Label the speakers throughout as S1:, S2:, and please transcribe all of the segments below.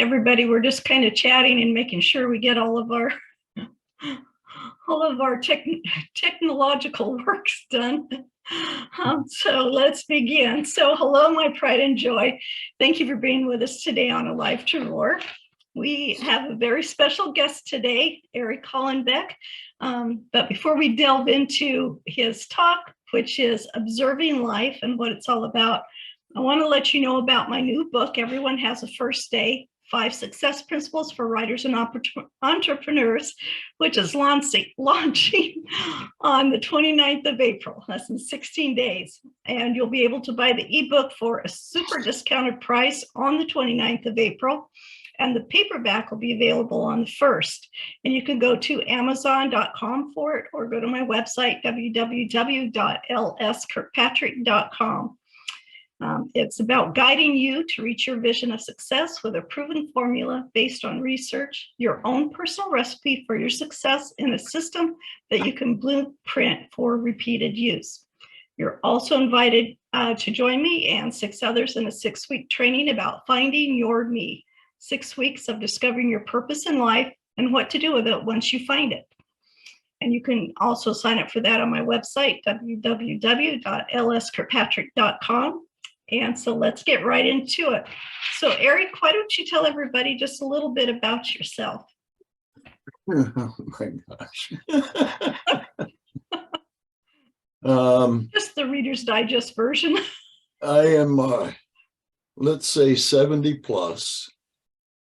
S1: everybody. We're just kind of chatting and making sure we get all of our technological works done. So let's begin. So hello, my pride and joy. Thank you for being with us today on Alive to Roar. We have a very special guest today, Eric Hollenbeck. But before we delve into his talk, which is Observing Life and what it's all about, I want to let you know about my new book, Everyone Has a First Day, 5 Success Principles for Writers and Entrepreneurs, which is launching on the 29th of April. That's in 16 days. And you'll be able to buy the ebook for a super discounted price on the 29th of April. And the paperback will be available on the 1st. And you can go to Amazon.com for it or go to my website, www.lskirkpatrick.com. It's about guiding you to reach your vision of success with a proven formula based on research, your own personal recipe for your success in a system that you can blueprint for repeated use. You're also invited to join me and 6 others in a 6-week training about finding your me. 6 weeks of discovering your purpose in life and what to do with it once you find it. And you can also sign up for that on my website, www.lskirkpatrick.com. And so let's get right into it. So Eric, why don't you tell everybody just a little bit about yourself?
S2: Oh my gosh.
S1: Just the Reader's Digest version.
S2: I am, let's say 70 plus.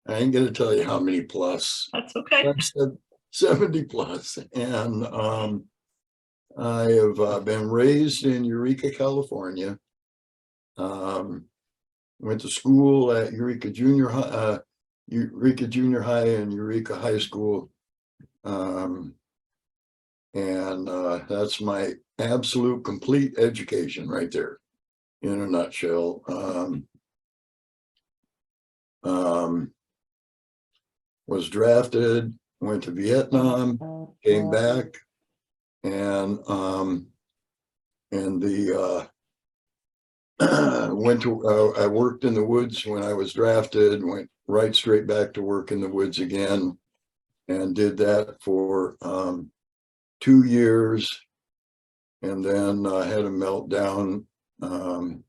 S2: I ain't going to tell you how many plus.
S1: That's okay.
S2: 70 plus. And I have been raised in Eureka, California. Went to school at Eureka Junior High and Eureka High School. And that's my absolute complete education right there in a nutshell. Was drafted, went to Vietnam, came back, and I worked in the woods when I was drafted, went right straight back to work in the woods again, and did that for 2 years, and then had a meltdown and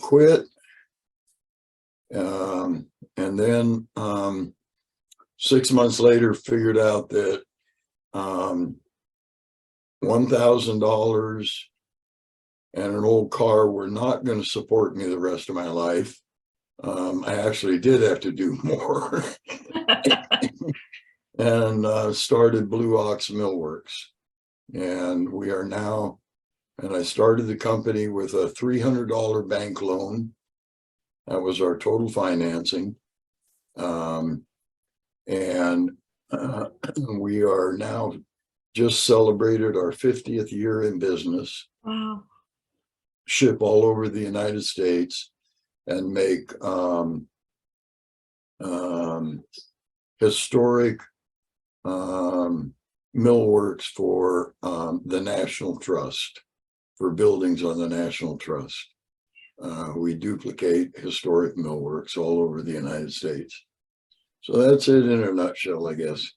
S2: quit. And then 6 months later, figured out that $1,000 and an old car were not going to support me the rest of my life. I actually did have to do more. And started Blue Ox Millworks. And we are now, and I started the company with a $300 bank loan. That was our total financing. We are now just celebrated our 50th year in business.
S1: Wow.
S2: Ship all over the United States and make historic millworks for the National Trust, for buildings on the National Trust. We duplicate historic millworks all over the United States. So that's it in a nutshell, I guess.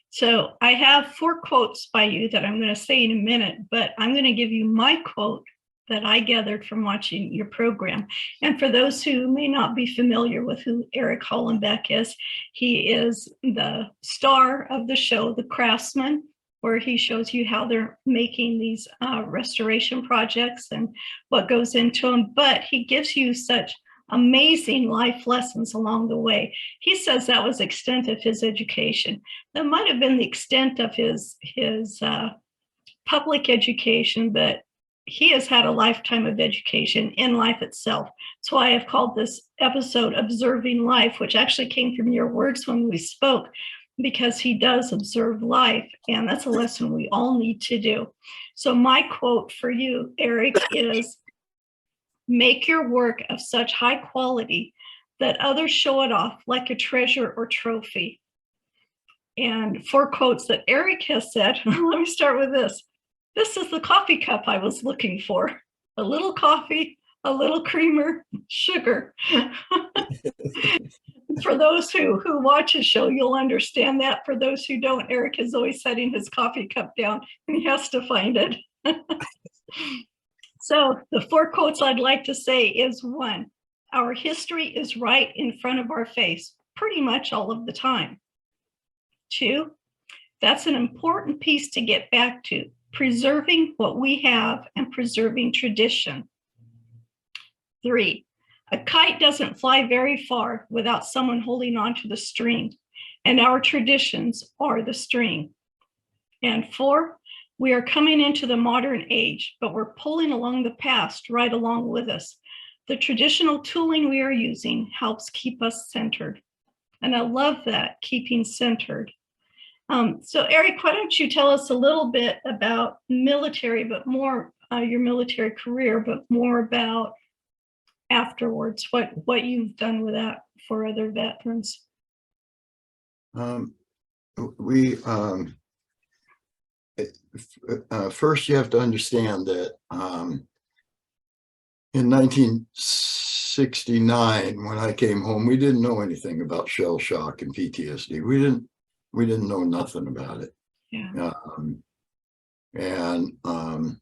S1: So I have 4 quotes by you that I'm going to say in a minute, but I'm going to give you my quote that I gathered from watching your program. And for those who may not be familiar with who Eric Hollenbeck is, he is the star of the show, The Craftsman, where he shows you how they're making these restoration projects and what goes into them. But he gives you such amazing life lessons along the way. He says that was the extent of his education. That might have been the extent of his public education, but he has had a lifetime of education in life itself. That's why I've called this episode Observing Life, which actually came from your words when we spoke, because he does observe life, and that's a lesson we all need to do. So my quote for you, Eric, is, make your work of such high quality that others show it off like a treasure or trophy. And 4 quotes that Eric has said. Let me start with this. This is the coffee cup I was looking for. A little coffee, a little creamer, sugar. For those who watch his show, you'll understand that. For those who don't, Eric is always setting his coffee cup down and he has to find it. So the 4 quotes I'd like to say is: 1, our history is right in front of our face pretty much all of the time. 2, that's an important piece to get back to, preserving what we have and preserving tradition. 3, a kite doesn't fly very far without someone holding on to the string, and our traditions are the string. And 4, we are coming into the modern age, but we're pulling along the past right along with us. The traditional tooling we are using helps keep us centered. And I love that, keeping centered. So Eric, why don't you tell us a little bit about military, but more your military career, but more about afterwards, what you've done with that for other veterans.
S2: First you have to understand that in 1969, when I came home, we didn't know anything about shell shock and PTSD. We didn't know nothing about it.
S1: Yeah.
S2: And I'm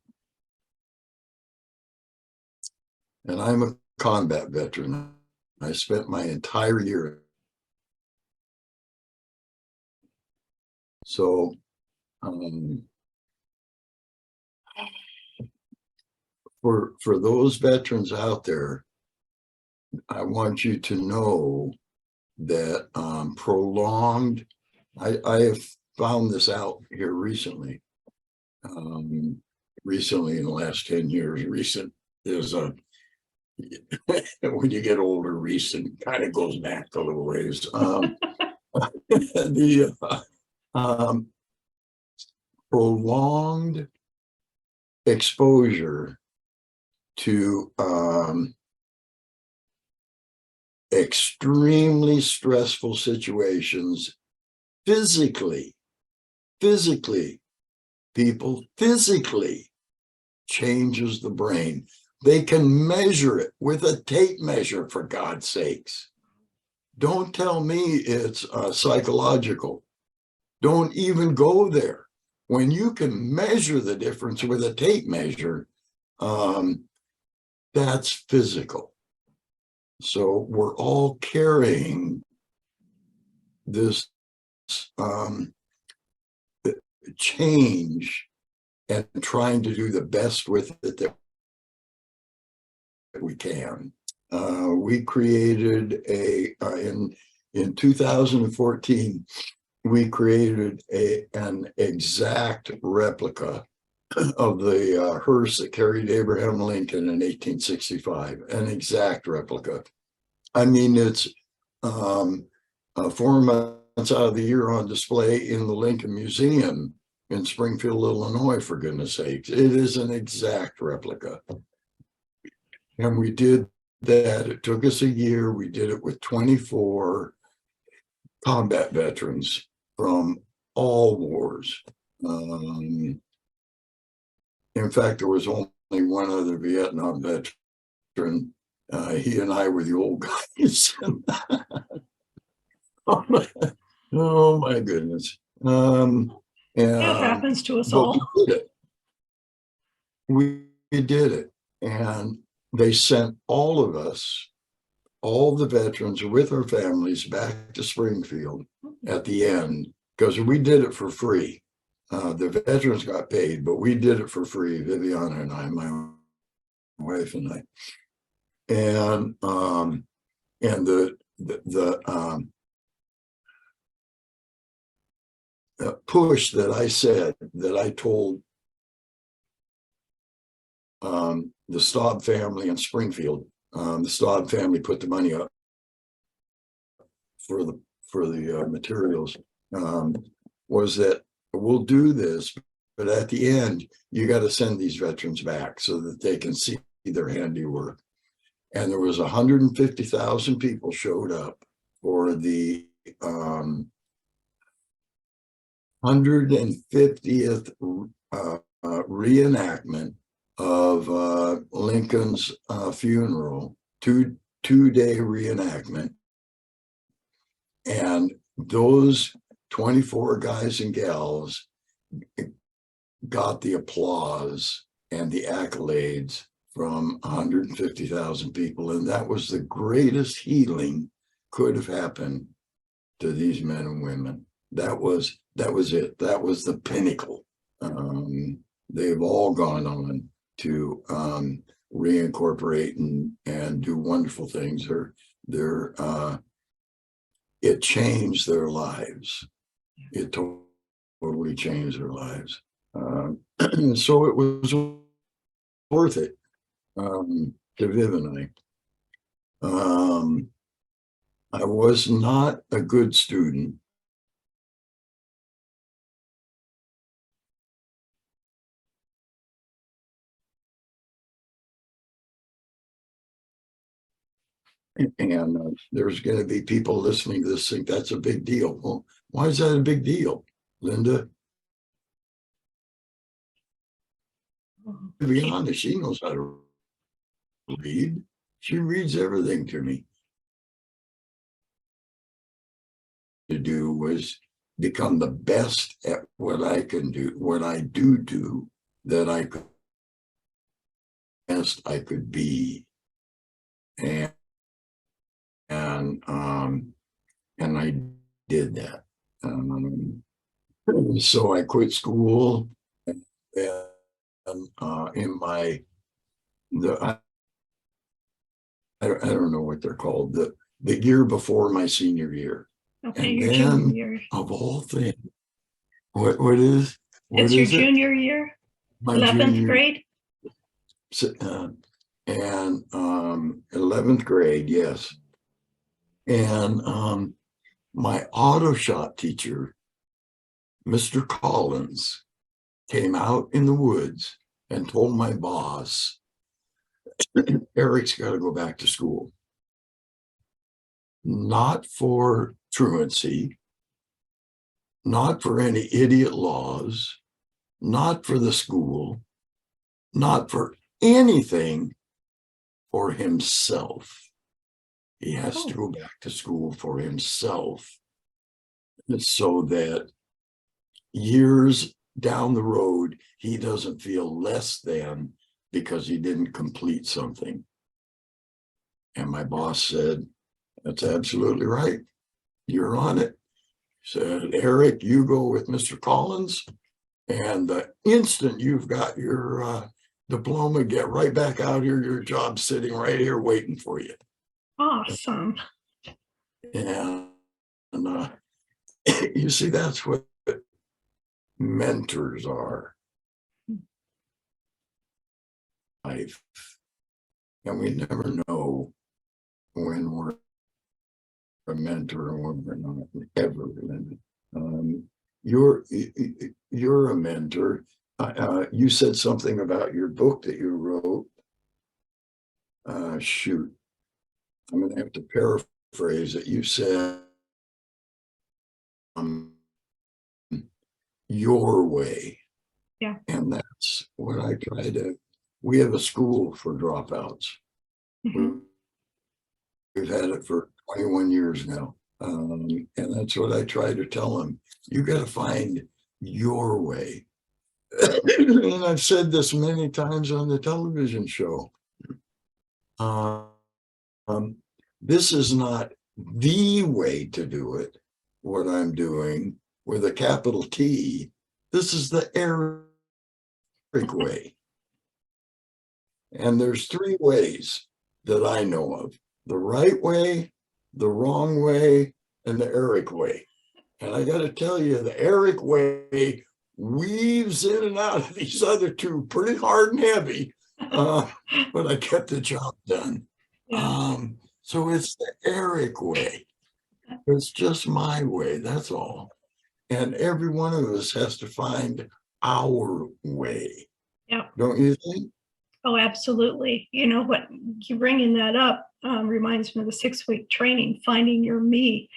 S2: a combat veteran. I spent my entire year. So for those veterans out there, I want you to know that prolonged, I have found this out here recently. Recently, in the last 10 years, recent is a when you get older, recent kind of goes back a little ways. The prolonged exposure to extremely stressful situations physically changes the brain. They can measure it with a tape measure, for God's sakes. Don't tell me it's psychological. Don't even go there. When you can measure the difference with a tape measure, that's physical. So we're all carrying this change and trying to do the best with it that we can. We created in 2014, we created an exact replica of the hearse that carried Abraham Lincoln in 1865, an exact replica. I mean, it's 4 months out of the year on display in the Lincoln Museum in Springfield, Illinois, for goodness sakes. It is an exact replica. And we did that. It took us a year. We did it with 24 combat veterans from all wars. In fact, there was only one other Vietnam veteran. He and I were the old guys. Oh my goodness.
S1: That happens to us all.
S2: We did it. And they sent all of us, all the veterans with our families, back to Springfield at the end, because we did it for free. The veterans got paid, but we did it for free, Viviana and I, my wife and I. And the push that I said, that I told the Staub family in Springfield, the Staub family put the money up for the materials, was that we'll do this, but at the end, you got to send these veterans back so that they can see their handiwork. And there was 150,000 people showed up for the 150th reenactment of Lincoln's funeral, two-day reenactment. And those 24 guys and gals got the applause and the accolades from 150,000 people. And that was the greatest healing could have happened to these men and women. That was it. That was the pinnacle. They've all gone on to reincorporate and do wonderful things. It changed their lives. It totally changed their lives. So it was worth it to Viv and I. I was not a good student. And there's going to be people listening to this think that's a big deal. Well, why is that a big deal, Linda? To be honest, she knows how to read. She reads everything to me. To do was become the best at what I can do, what I do that I could best I could be. And I did that. So I quit school, and in my I don't know what they're called, the year before my senior year.
S1: Okay,
S2: And
S1: your
S2: then,
S1: junior year.
S2: of all things, what is
S1: It's your junior year,
S2: my
S1: 11th grade.
S2: And 11th grade, yes. And my auto shop teacher, Mr. Collins, came out in the woods and told my boss, Eric's got to go back to school. Not for truancy, not for any idiot laws, not for the school, not for anything, for himself. He has to go back to school for himself, so that years down the road, he doesn't feel less than because he didn't complete something. And my boss said, that's absolutely right. You're on it. Said, Eric, you go with Mr. Collins, and the instant you've got your diploma, get right back out here. Your job's sitting right here waiting for you.
S1: Awesome.
S2: And you see, that's what mentors are. Life. And we never know when we're a mentor or when we're not, ever. You're a mentor. You said something about your book that you wrote. Shoot, I'm going to have to paraphrase it. You said, your way.
S1: Yeah.
S2: And that's what I try to. We have a school for dropouts.
S1: Mm-hmm.
S2: We've had it for 21 years now. And that's what I try to tell them. You got to find your way. And I've said this many times on the television show. This is not the way to do it, what I'm doing with a capital T. This is the Eric way. And there's three ways that I know of: the right way, the wrong way, and the Eric way. And I got to tell you, the Eric way weaves in and out of these other two pretty hard and heavy, but I get the job done.
S1: Yeah.
S2: So it's the Eric way. It's just my way, that's all. And every one of us has to find our way.
S1: Yeah.
S2: Don't you think?
S1: Oh, absolutely. You know what, you bringing that up reminds me of the 6-week training, finding your me.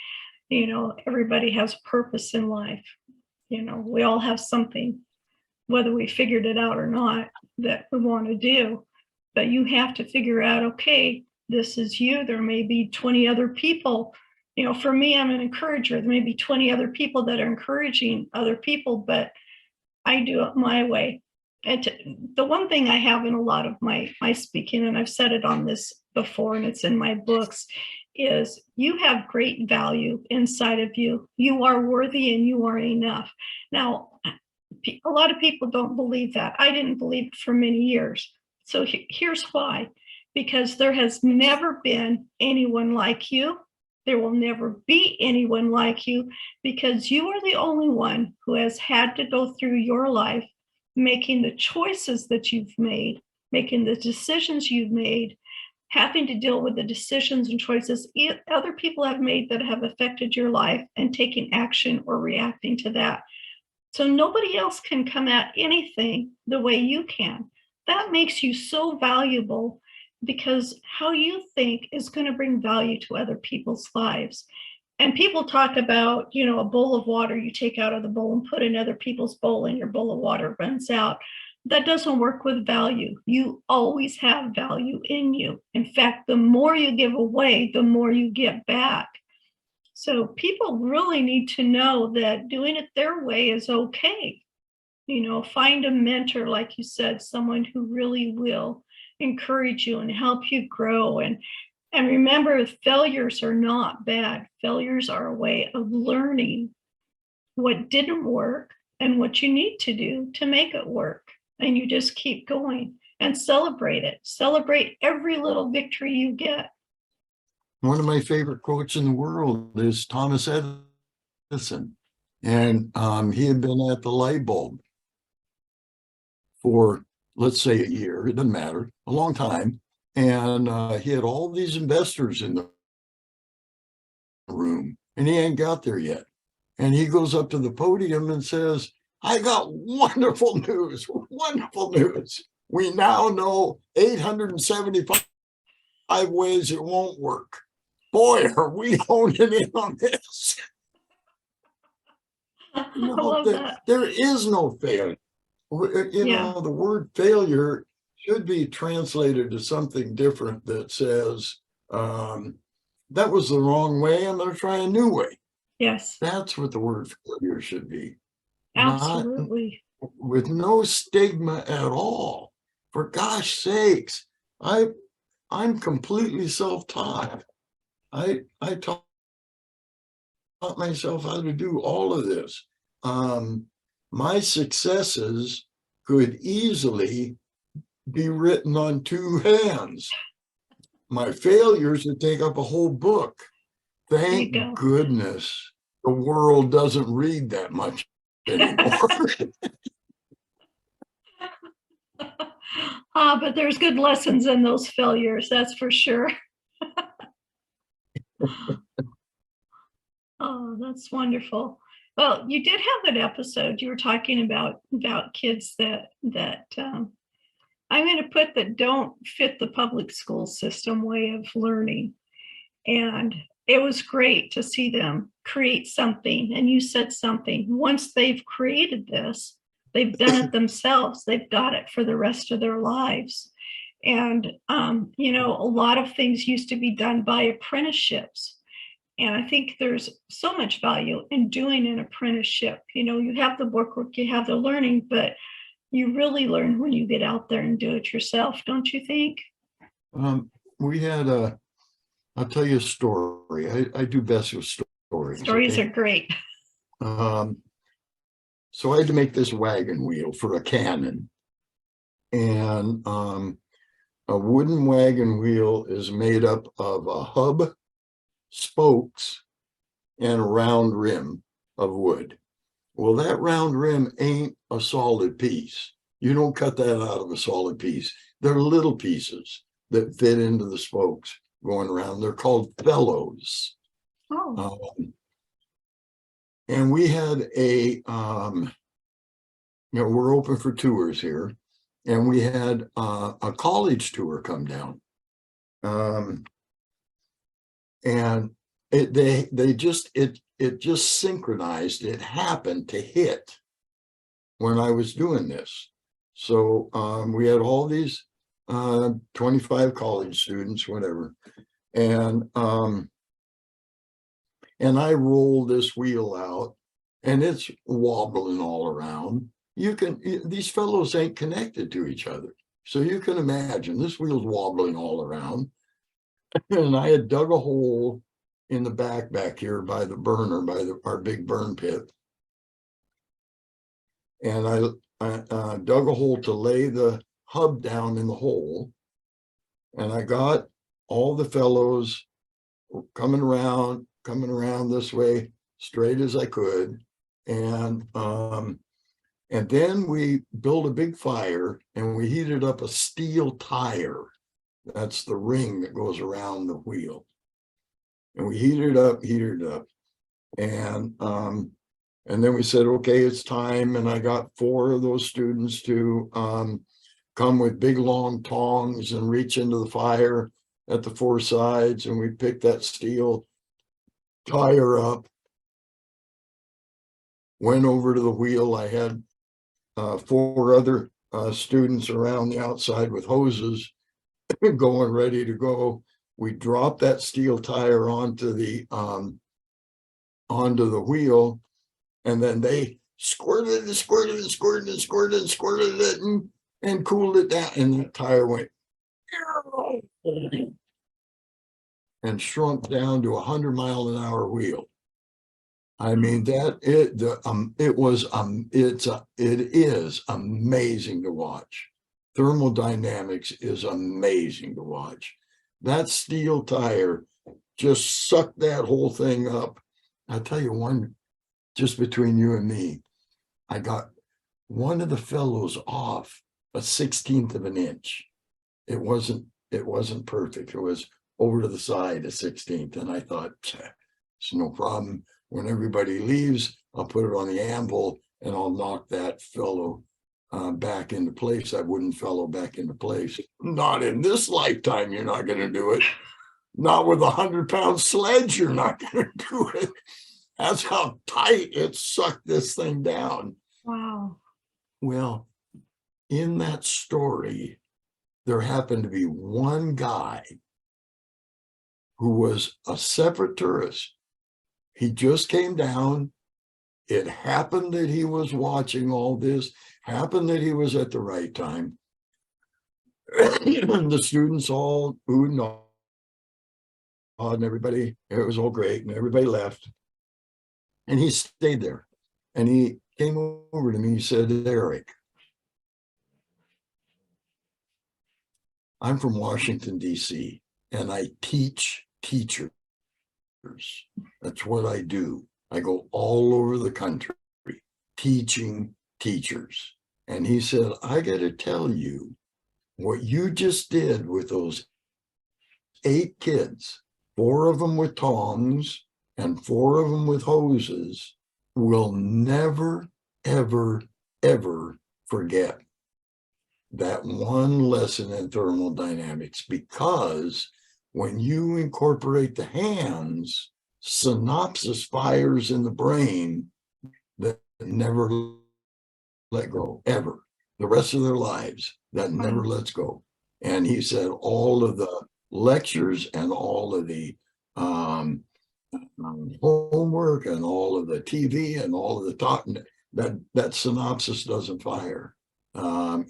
S1: You know, everybody has purpose in life. You know, we all have something whether we figured it out or not, that we want to do. But you have to figure out, okay, this is you. There may be 20 other people. You know, for me, I'm an encourager. There may be 20 other people that are encouraging other people, but I do it my way. And the one thing I have in a lot of my speaking, and I've said it on this before, and it's in my books, is you have great value inside of you. You are worthy and you are enough. Now, a lot of people don't believe that. I didn't believe it for many years. So here's why. Because there has never been anyone like you. There will never be anyone like you, because you are the only one who has had to go through your life making the choices that you've made, making the decisions you've made, having to deal with the decisions and choices other people have made that have affected your life, and taking action or reacting to that. So nobody else can come at anything the way you can. That makes you so valuable, because how you think is going to bring value to other people's lives. And people talk about, you know, a bowl of water you take out of the bowl and put in other people's bowl, and your bowl of water runs out. That doesn't work with value. You always have value in you. In fact, the more you give away, the more you get back. So people really need to know that doing it their way is okay. You know, find a mentor, like you said, someone who really will encourage you and help you grow. And remember, failures are not bad. Failures are a way of learning what didn't work and what you need to do to make it work. And you just keep going and celebrate it. Celebrate every little victory you get.
S2: One of my favorite quotes in the world is Thomas Edison. And he had been at the light bulb for, let's say, a year. It doesn't matter, a long time. And he had all these investors in the room, and he ain't got there yet. And he goes up to the podium and says, I got wonderful news, wonderful news. We now know 875 ways it won't work. Boy, are we honing in on this.
S1: I love that.
S2: There is no failure. You know, the word failure should be translated to something different that says, that was the wrong way, I'm going to try a new way.
S1: Yes.
S2: That's what the word failure should be.
S1: Absolutely.
S2: Not, with no stigma at all. For gosh sakes, I'm completely self-taught. I taught myself how to do all of this. My successes could easily be written on two hands. My failures would take up a whole book. Thank goodness the world doesn't read that much anymore.
S1: But there's good lessons in those failures, that's for sure. Oh, that's wonderful. Well, you did have an episode. You were talking about kids that I'm going to put that don't fit the public school system way of learning. And it was great to see them create something. And you said something. Once they've created this, they've done it themselves. They've got it for the rest of their lives. And, you know, a lot of things used to be done by apprenticeships. And I think there's so much value in doing an apprenticeship. You know, you have the work, you have the learning, but you really learn when you get out there and do it yourself, don't you think?
S2: We had I'll tell you a story. I do best with stories.
S1: Stories are great.
S2: So I had to make this wagon wheel for a cannon. And a wooden wagon wheel is made up of a hub, spokes, and a round rim of wood. Well, that round rim ain't a solid piece. You don't cut that out of a solid piece. They're little pieces that fit into the spokes going around. They're called felloes.
S1: Oh.
S2: And we had you know, we're open for tours here. And we had a college tour come down. And it just synchronized. It happened to hit when I was doing this. So we had all these 25 college students, whatever. And I roll this wheel out and it's wobbling all around. These fellows ain't connected to each other. So you can imagine this wheel's wobbling all around. And I had dug a hole in the back here by the burner, by our big burn pit. And I dug a hole to lay the hub down in the hole. And I got all the fellows coming around this way, straight as I could. And then we built a big fire and we heated up a steel tire. That's the ring that goes around the wheel. And we heated it up. And then we said, okay, it's time. And I got 4 of those students to come with big long tongs and reach into the fire at the 4 sides. And we picked that steel tire up, went over to the wheel. I had 4 other students around the outside with hoses going ready to go. We dropped that steel tire onto the wheel, and then they squirted it and cooled it down, and the tire went and shrunk down to 100-mile-an-hour wheel. I mean, it is amazing to watch. Thermodynamics is amazing to watch. That steel tire just sucked that whole thing up. I'll tell you one, just between you and me, I got one of the fellows off a 1/16 of an inch. It wasn't perfect. It was over to the side a 1/16. And I thought, it's no problem. When everybody leaves, I'll put it on the anvil and I'll knock that fellow back into place, that wooden fellow back into place. Not in this lifetime, you're not going to do it. Not with a 100-pound sledge, you're not going to do it. That's how tight it sucked this thing down.
S1: Wow.
S2: Well, in that story, there happened to be one guy who was a separate tourist. He just came down. It happened that he was watching all this, happened that he was at the right time. And the students all oohed and awed, and everybody, it was all great, and everybody left. And he stayed there. And he came over to me, he said, Eric, I'm from Washington, D.C., and I teach teachers. That's what I do. I go all over the country teaching teachers. And he said, I got to tell you, what you just did with those 8 kids, 4 of them with tongs and 4 of them with hoses, will never, ever, ever forget that one lesson in thermodynamics, because when you incorporate the hands, synapses fires in the brain that never let go, ever. The rest of their lives, that never lets go. And he said all of the lectures and all of the homework and all of the TV and all of the talking, that synopsis doesn't fire.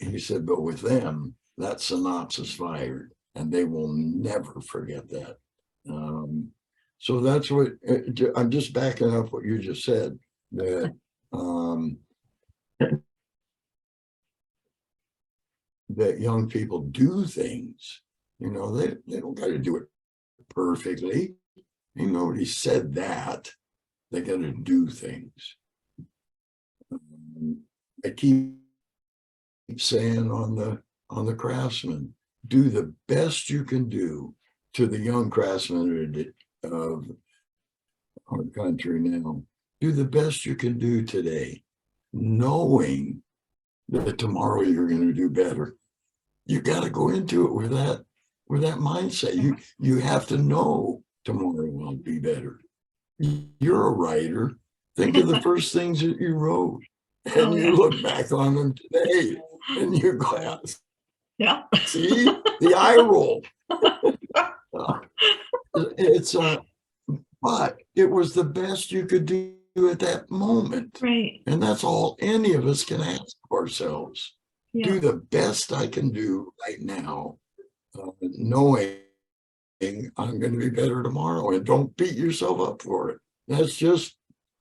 S2: He said, but with them, that synopsis fired, and they will never forget that. So that's what, I'm just backing up what you just said, that that young people do things, you know, they don't got to do it perfectly. Ain't nobody said that. They got to do things. I keep saying on the craftsmen, do the best you can do to the young craftsmen of our country now. Do the best you can do today, knowing that tomorrow you're going to do better. You got to go into it with that mindset. You have to know tomorrow will be better. You're a writer. Think of the first things that you wrote And
S1: Oh,
S2: you
S1: yeah.
S2: look back on them today and you go,
S1: Yeah.
S2: see the eye roll. It's but it was the best you could do at that moment.
S1: Right.
S2: And that's all any of us can ask ourselves.
S1: Yeah.
S2: Do the best I can do right now, knowing I'm going to be better tomorrow, and don't beat yourself up for it. That's just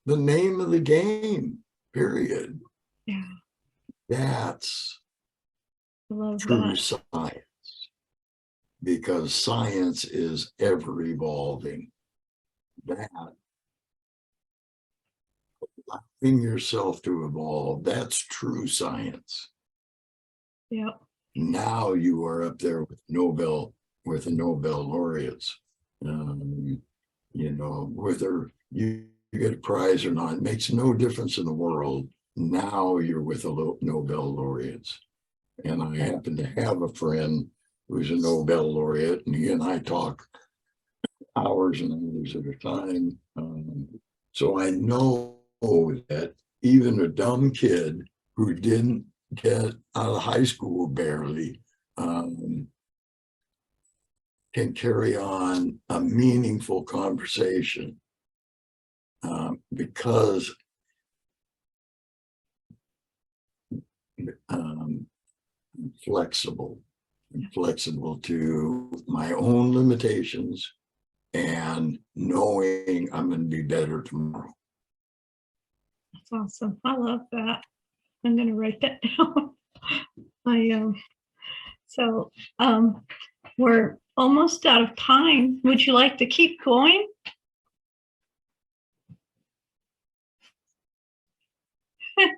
S2: the name of the game, period.
S1: Yeah.
S2: That's
S1: I love
S2: true
S1: that.
S2: science, because science is ever evolving. That allowing yourself to evolve, that's true science.
S1: Yeah.
S2: Now you are up there with the Nobel laureates. You know, whether you get a prize or not, it makes no difference in the world. Now you're with the Nobel laureates. And I happen to have a friend who's a Nobel laureate, and he and I talk hours and hours at a time. So I know that even a dumb kid who didn't get out of high school barely can carry on a meaningful conversation because flexible, flexible to my own limitations and knowing I'm going to be better tomorrow.
S1: That's awesome. I love that. I'm going to write that down. So we're almost out of time. Would you like to keep going?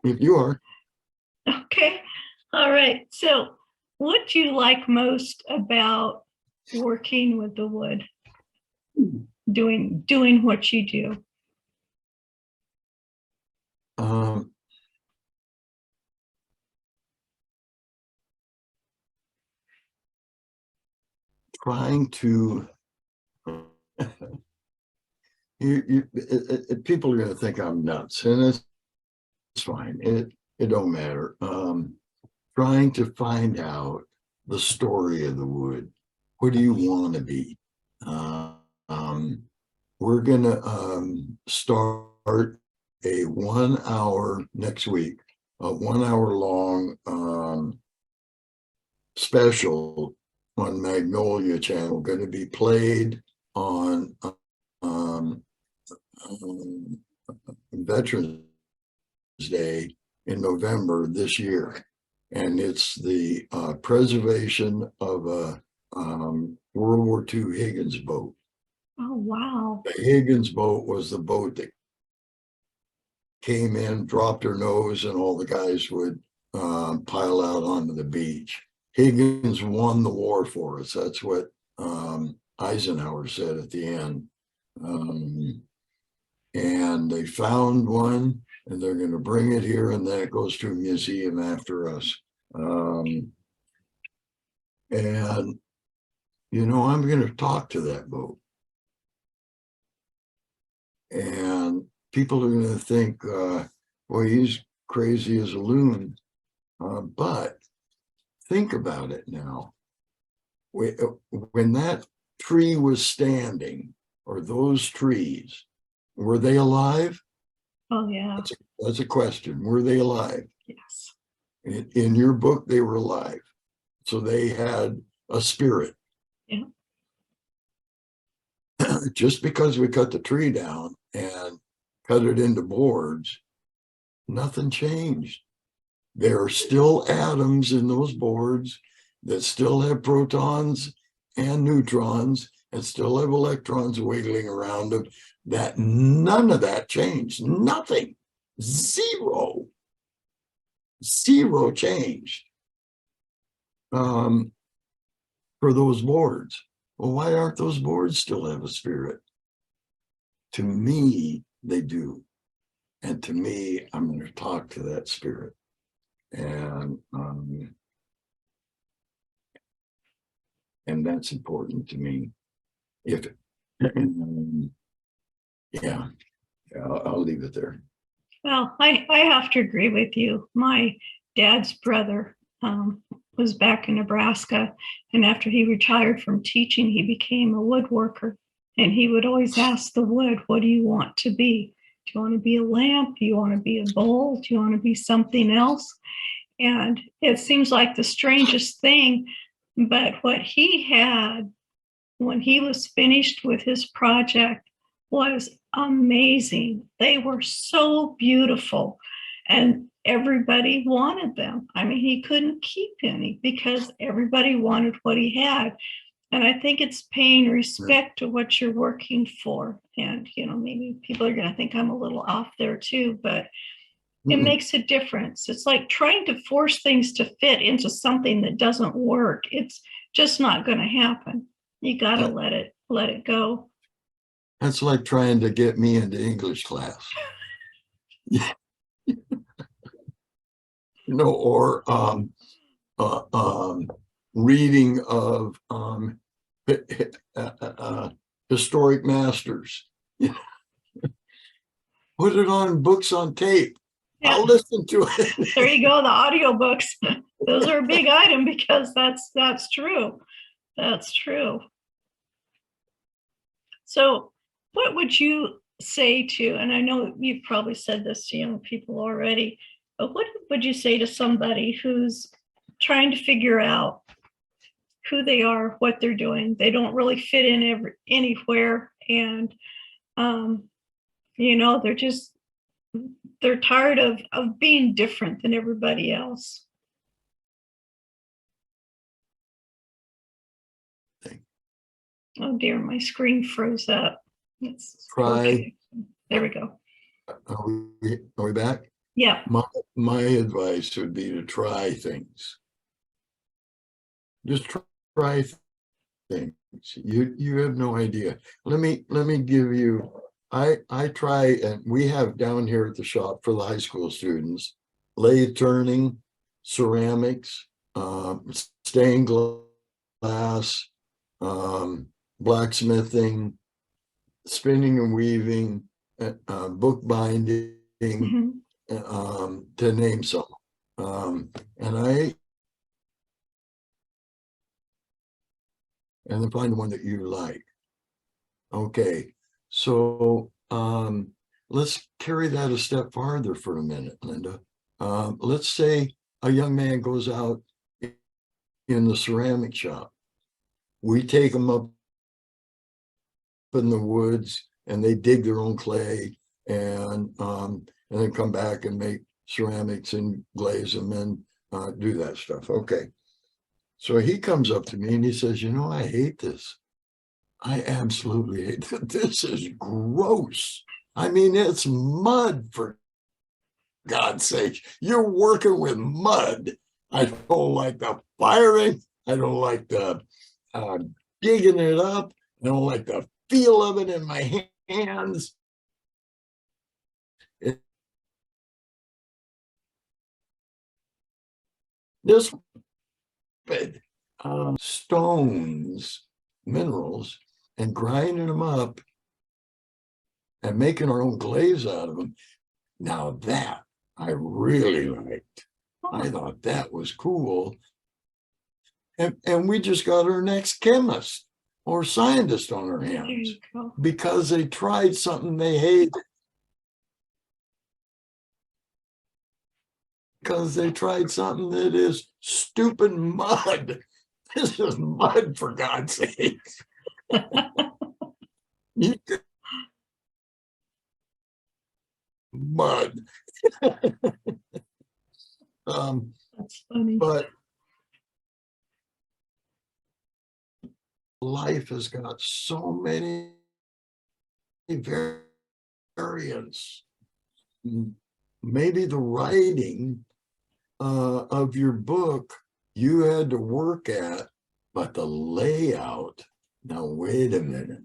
S2: If you are.
S1: Okay. All right. So what do you like most about working with the wood? Doing what you do?
S2: Trying to people are going to think I'm nuts, and it's fine. It don't matter. Trying to find out the story of the wood. What do you want to be? We're gonna start a 1 hour next week, a 1 hour long special on Magnolia Channel, going to be played on um, Veterans Day in November this year. And it's the preservation of a World War II Higgins boat.
S1: Oh, wow.
S2: The Higgins boat was the boat that came in, dropped her nose, and all the guys would pile out onto the beach. Higgins won the war for us. That's what Eisenhower said at the end. And they found one, and they're going to bring it here, and then it goes to a museum after us. And, you know, I'm going to talk to that boat. And people are going to think, well, he's crazy as a loon. But think about it now. When that tree was standing, or those trees, were they alive?
S1: Oh, yeah.
S2: That's a question. Were they alive?
S1: Yes.
S2: In your book, they were alive. So they had a spirit.
S1: Yeah.
S2: Just because we cut the tree down and cut it into boards, nothing changed. There are still atoms in those boards that still have protons and neutrons and still have electrons wiggling around them. That none of that changed. Nothing. Zero changed for those boards. Well, why aren't those boards still have a spirit? To me, they do. And to me, I'm going to talk to that spirit. And that's important to me. If yeah, I'll leave it there.
S1: Well, I have to agree with you. My dad's brother was back in Nebraska, and after he retired from teaching, he became a woodworker. And he would always ask the wood, what do you want to be? Do you want to be a lamp? Do you want to be a bowl? Do you want to be something else? And it seems like the strangest thing, but what he had when he was finished with his project was amazing. They were so beautiful and everybody wanted them. I mean, he couldn't keep any because everybody wanted what he had. And I think it's paying respect to what you're working for. And, you know, maybe people are going to think I'm a little off there too, but it makes a difference. It's like trying to force things to fit into something that doesn't work. It's just not going to happen. You got to let it go.
S2: That's like trying to get me into English class. No, or reading of historic masters. Put it on books on tape. Yeah. I'll listen to it.
S1: There you go, the audiobooks. Those are a big item because that's true. That's true. So what would you say to, and I know you've probably said this to young people already, but what would you say to somebody who's trying to figure out who they are, what they're doing? They don't really fit in anywhere. And, you know, they're tired of being different than everybody else. Oh dear, my screen froze up.
S2: Try.
S1: Okay. There we go.
S2: Are we back?
S1: Yeah.
S2: My advice would be to try things. Just try things. You have no idea. Let me give you. I try, and we have down here at the shop for the high school students, lathe turning, ceramics, stained glass, blacksmithing, spinning and weaving, book binding, to name some. And then find one that you like. Okay, so let's carry that a step farther for a minute, Linda. Let's say a young man goes out in the ceramic shop. We take them up in the woods and they dig their own clay and then come back and make ceramics and glaze them and do that stuff. Okay. So he comes up to me and he says, you know, I hate this. I absolutely hate it. This is gross. I mean, it's mud, for God's sake. You're working with mud. I don't like the firing. I don't like the digging it up. I don't like the feel of it in my hands. This stones, minerals, and grinding them up and making our own glaze out of them. Now that I really liked. I thought that was cool. And we just got our next chemist or scientist on our hands because they tried something they hated. Because they tried something that is stupid mud. This is mud, for God's sake. Mud.
S1: That's funny.
S2: But life has got so many variants. Maybe the writing of your book you had to work at, but the layout, now wait a minute,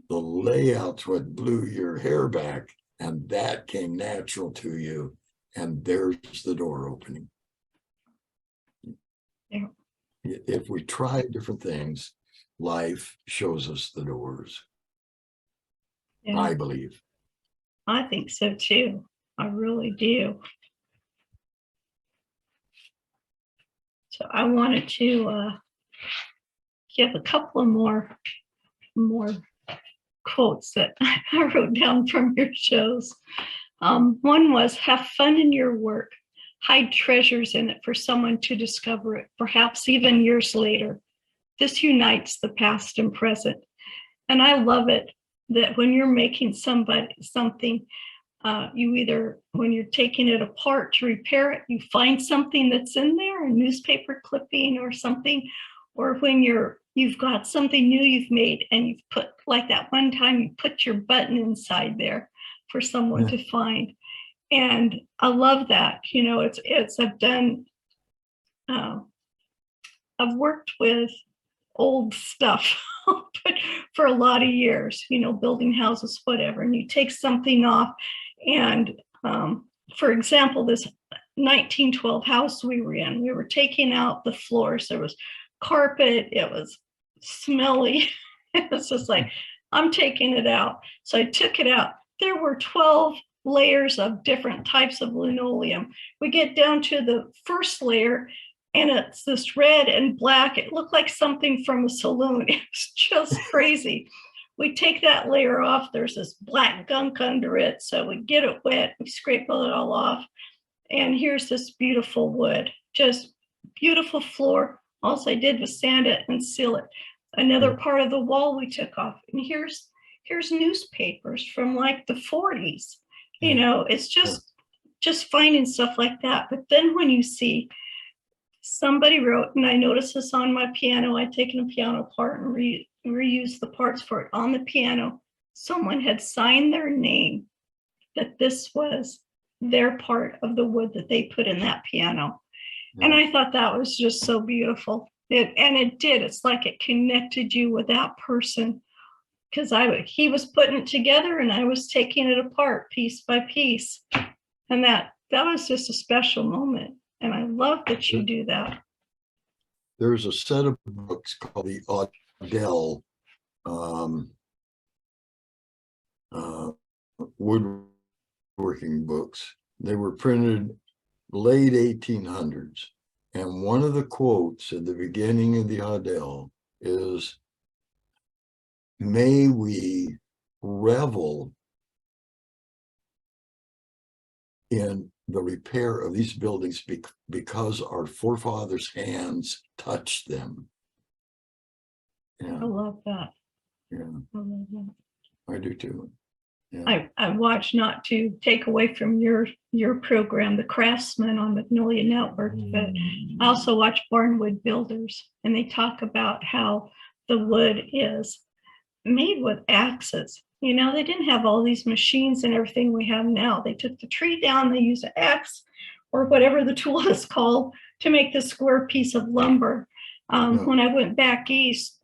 S2: the layout's what blew your hair back, and that came natural to you, and there's the door opening.
S1: Yeah.
S2: If we try different things, life shows us the doors. Yeah. I believe.
S1: I think so too. I really do. So I wanted to give a couple of more quotes that I wrote down from your shows. One was, have fun in your work, hide treasures in it for someone to discover it, perhaps even years later. This unites the past and present. And I love it that when you're making something, you either, when you're taking it apart to repair it, you find something that's in there, a newspaper clipping or something, or when you've got something new you've made and you've put, like that one time you put your button inside there for someone to find. And I love that. You know, I've worked with old stuff for a lot of years, you know, building houses, whatever, and you take something off. And for example, this 1912 house we were taking out the floors. There was carpet, it was smelly. It was just like, I'm taking it out. So I took it out. There were 12 layers of different types of linoleum. We get down to the first layer and it's this red and black. It looked like something from a saloon. It's just crazy. We take that layer off. There's this black gunk under it. So we get it wet, we scrape it all off. And here's this beautiful wood, just beautiful floor. All I did was sand it and seal it. Another part of the wall we took off. And here's newspapers from like the 40s. You know, it's just finding stuff like that. But then when you see somebody wrote, and I noticed this on my piano, I'd taken a piano apart and reused the parts for it on the piano. Someone had signed their name that this was their part of the wood that they put in that piano. And I thought that was just so beautiful. It did. It's like it connected you with that person, because he was putting it together and I was taking it apart piece by piece. And that was just a special moment. And I love that you do that.
S2: There's a set of books called the Odell woodworking books. They were printed late 1800s. And one of the quotes at the beginning of the Odell is, "May we revel in the repair of these buildings because our forefathers' hands touched them." Yeah.
S1: I love that.
S2: Yeah.
S1: I love that.
S2: I do too. Yeah.
S1: I watch, not to take away from your program, The Craftsman on Magnolia Network, but I also watch Barnwood Builders, and they talk about how the wood is made with axes. You know, they didn't have all these machines and everything we have now. They took the tree down, they used an axe or whatever the tool is called to make the square piece of lumber. When I went back east,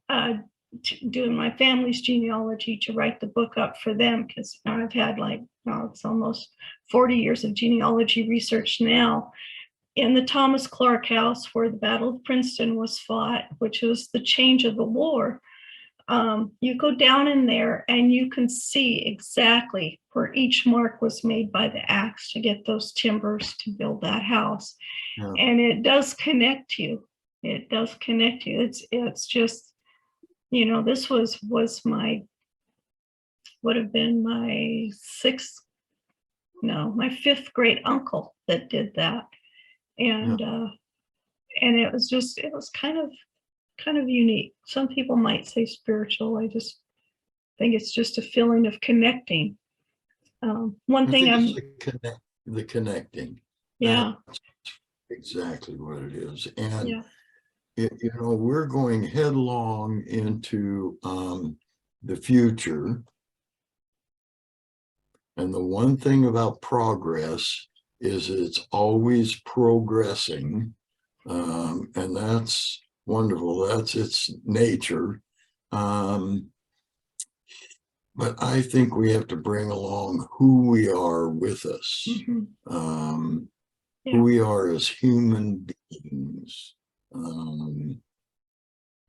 S1: doing my family's genealogy to write the book up for them, because I've had it's almost 40 years of genealogy research now. In the Thomas Clark House where the Battle of Princeton was fought, which was the change of the war, you go down in there and you can see exactly where each mark was made by the axe to get those timbers to build that house. And it does connect you. It does connect you. It's just, you know, this would have been my fifth great uncle that did that. And it was kind of unique. Some people might say spiritual. I just think it's just a feeling of connecting. One thing
S2: the connecting.
S1: Yeah.
S2: That's exactly what it is. And you know, we're going headlong into the future. And the one thing about progress is it's always progressing. And that's wonderful. That's its nature. But I think we have to bring along who we are with us, who we are as human beings.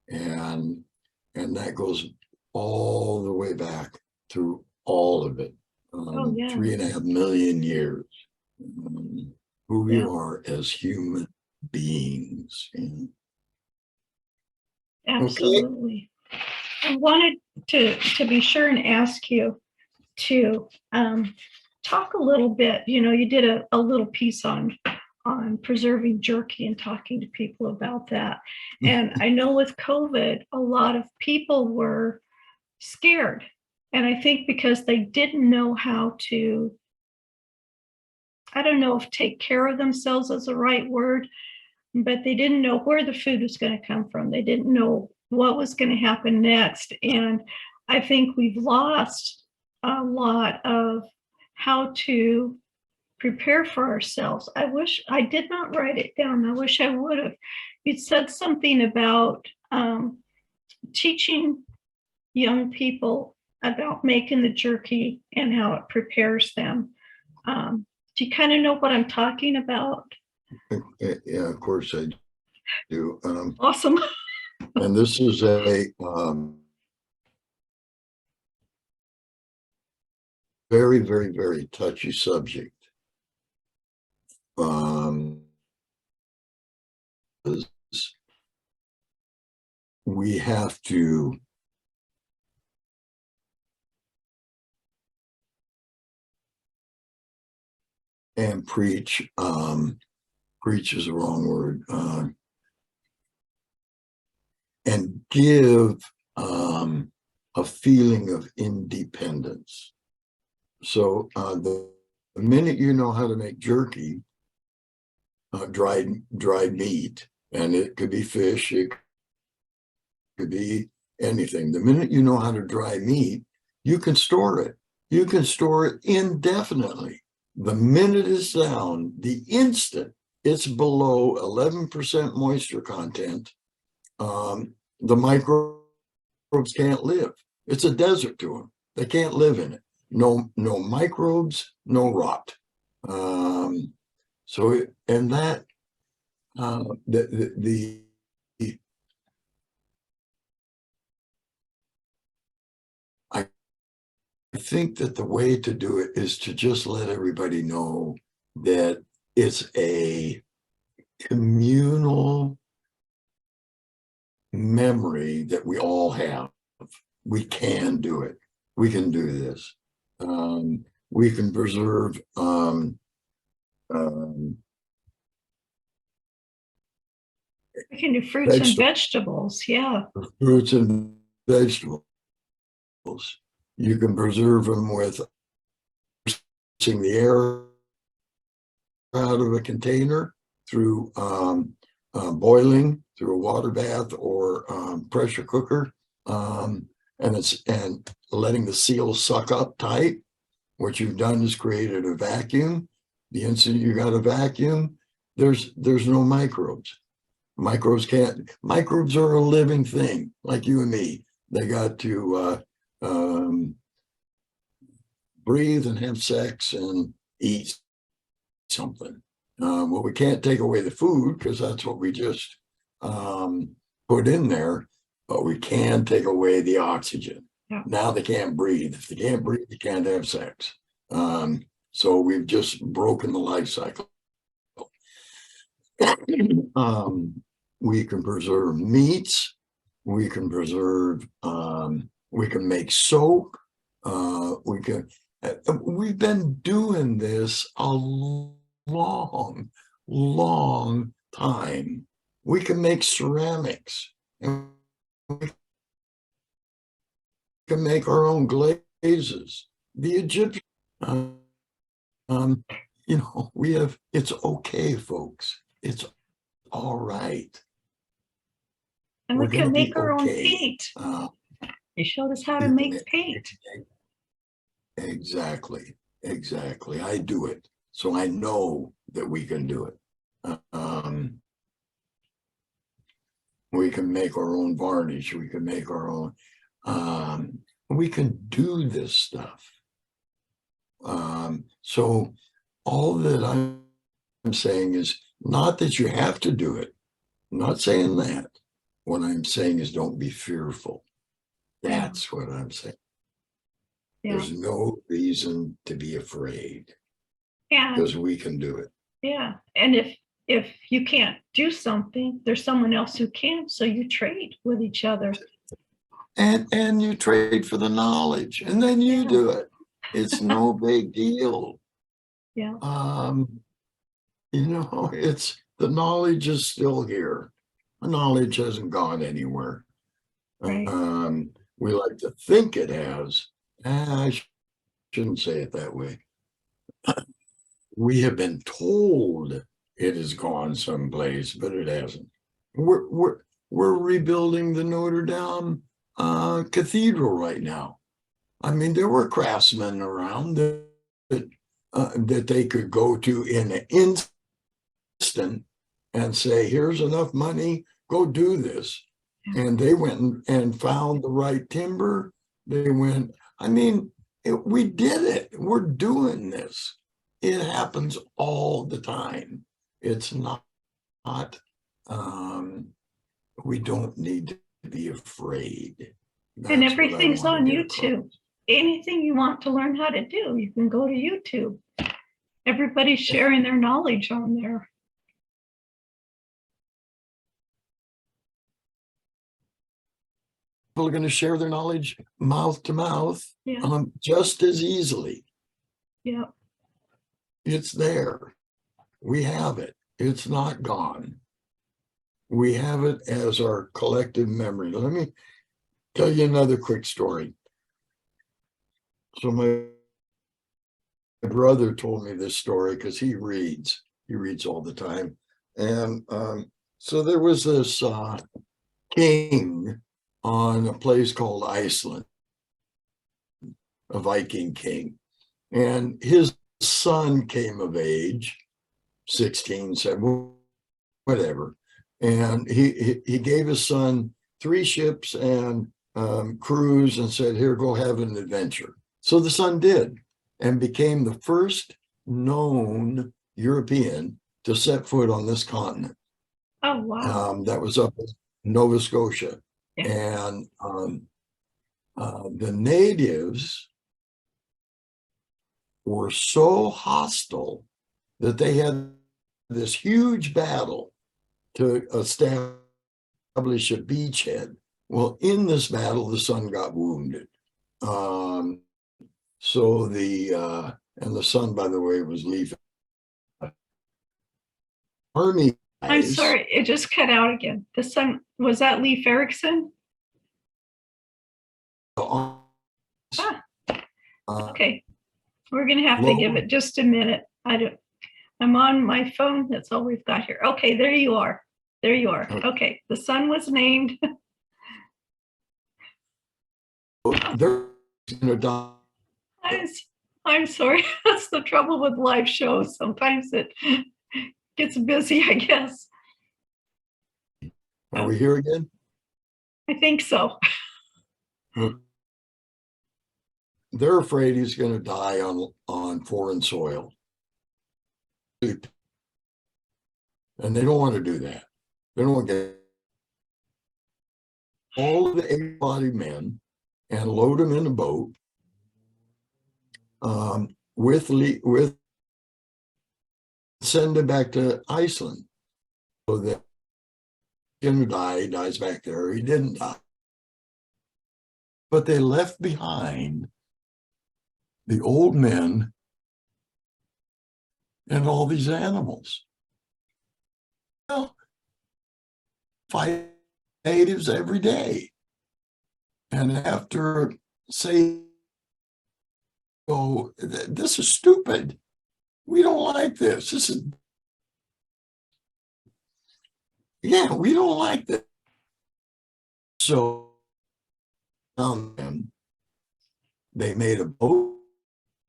S2: And that goes all the way back through all of it.
S1: Yeah.
S2: 3.5 million years, who we
S1: Yeah.
S2: are as human beings. And, okay.
S1: Absolutely. I wanted to be sure and ask you to talk a little bit. You did a little piece on preserving jerky and talking to people about that. And I know with COVID, a lot of people were scared. And I think because they didn't know how to, I don't know if take care of themselves is the right word, but they didn't know where the food was going to come from. They didn't know what was going to happen next. And I think we've lost a lot of how to prepare for ourselves. I wish I did not write it down. I wish I would have. You said something about teaching young people about making the jerky and how it prepares them. Do you kind of know what I'm talking about?
S2: Yeah, of course I do.
S1: Awesome.
S2: And this is a very, very, very touchy subject. We have to and preach is the wrong word, and give a feeling of independence. So the minute you know how to make jerky, dried meat, and it could be fish, it could be anything. The minute you know how to dry meat, you can store it. You can store it indefinitely. The minute it's down, the instant it's below 11% moisture content, the microbes can't live. It's a desert to them. They can't live in it. No microbes, no rot. So, and that, I think that the way to do it is to just let everybody know that it's a communal memory that we all have. We can do it. We can do this. We can preserve
S1: We can do fruits and vegetables. Yeah.
S2: Fruits and vegetables. You can preserve them with forcing the air out of a container through boiling through a water bath or pressure cooker, and letting the seal suck up tight. What you've done is created a vacuum. The instant you got a vacuum, there's no microbes. Microbes are a living thing, like you and me. They got to breathe and have sex and eat something. Well, we can't take away the food because that's what we just put in there, but we can take away the oxygen.
S1: Yeah.
S2: Now they can't breathe. If they can't breathe, they can't have sex. So we've just broken the life cycle. We can preserve meats. We can preserve, we can make soap. We've been doing this a long time. We can make ceramics, and we can make our own glazes. The Egyptians, it's okay, folks. It's all right.
S1: And we can make our own paint. They showed us how to make paint.
S2: Exactly. I do it, so I know that we can do it. We can make our own varnish. We can make our own. We can do this stuff. So all that I'm saying is not that you have to do it. I'm not saying that. What I'm saying is don't be fearful. That's what I'm saying.
S1: Yeah.
S2: There's no reason to be afraid
S1: And
S2: because we can do it.
S1: yeah. And if you can't do something, there's someone else who can. So you trade with each other.
S2: And you trade for the knowledge, and then you
S1: Yeah.
S2: do it. It's no big deal.
S1: Yeah.
S2: You know, it's the knowledge is still here. The knowledge hasn't gone anywhere.
S1: Right.
S2: We like to think it has. I shouldn't say it that way. We have been told it has gone someplace, but it hasn't. We're rebuilding the Notre Dame cathedral right now. I mean, there were craftsmen around that they could go to in an instant and say, here's enough money, go do this. And they went and found the right timber. They went, I mean, we did it. We're doing this. It happens all the time. It's not, we don't need to be afraid.
S1: And
S2: That's what I
S1: everything's
S2: want
S1: on
S2: to get across.
S1: YouTube. Anything you want to learn how to do, you can go to YouTube. Everybody's sharing their knowledge on there.
S2: People are going to share their knowledge mouth to mouth
S1: Yeah.
S2: just as easily.
S1: Yeah.
S2: It's there. We have it. It's not gone. We have it as our collective memory. Let me tell you another quick story. So my brother told me this story because he reads all the time. And so there was this king on a place called Iceland, a Viking king. And his son came of age, 16, 17, whatever. And he gave his son 3 ships and crews and said, here, go have an adventure. So the son did, and became the first known European to set foot on this continent.
S1: Oh, wow.
S2: That was up in Nova Scotia.
S1: Yeah.
S2: And the natives were so hostile that they had this huge battle to establish a beachhead. Well, in this battle, the son got wounded. So and the son, by the way, was leaving. Army
S1: I'm
S2: guys,
S1: sorry, it just cut out again. The son, was that Leif Erikson?
S2: uh,
S1: Okay, we're gonna have to give it just a minute. I'm on my phone. That's all we've got here. Okay, there you are. There you are. Okay, the son was named.
S2: They're gonna die.
S1: I'm sorry. That's the trouble with live shows. Sometimes it gets busy, I guess.
S2: Are we here again?
S1: I think so.
S2: They're afraid he's going to die on foreign soil. And they don't want to do that. They don't want to get all of the able-bodied men and load them in a boat with send them back to Iceland. So that he's going to die, he dies back there. He didn't die. But they left behind the old men and all these animals. Well, fight natives every day. And after say, oh, this is stupid. We don't like this. This is, yeah, we don't like this. So they made a boat,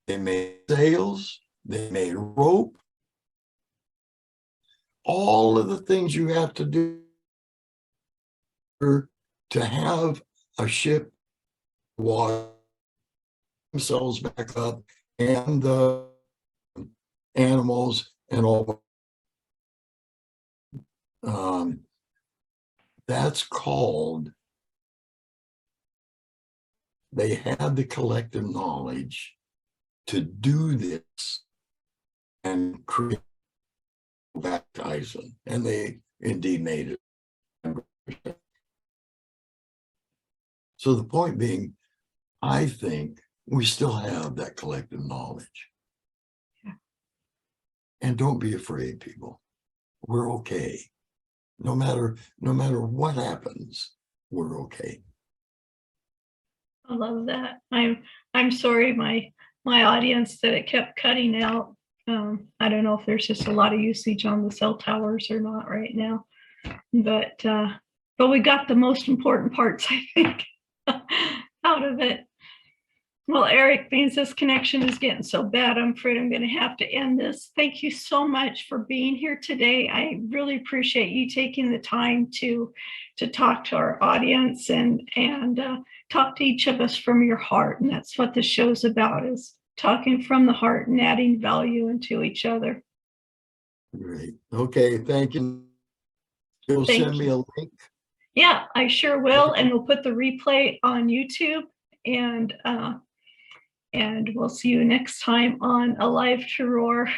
S2: they made sails, they made rope, all of the things you have to do to have a ship water themselves back up and the animals and all. That's called they had the collective knowledge to do this and create back to Iceland, and they indeed made it. So the point being, I think we still have that collective knowledge.
S1: Yeah.
S2: And don't be afraid, people. We're okay. No matter what happens, we're okay.
S1: I love that. I'm sorry, my audience, that it kept cutting out. I don't know if there's just a lot of usage on the cell towers or not right now, but we got the most important parts, I think, out of it. Well, Eric, means this connection is getting so bad, I'm afraid I'm going to have to end this. Thank you so much for being here today. I really appreciate you taking the time to talk to our audience and talk to each of us from your heart. And that's what this show's about, is talking from the heart and adding value into each other.
S2: Great. Okay. Thank you. You'll send me a link.
S1: Yeah, I sure will. And we'll put the replay on YouTube, and we'll see you next time on Alive to Roar.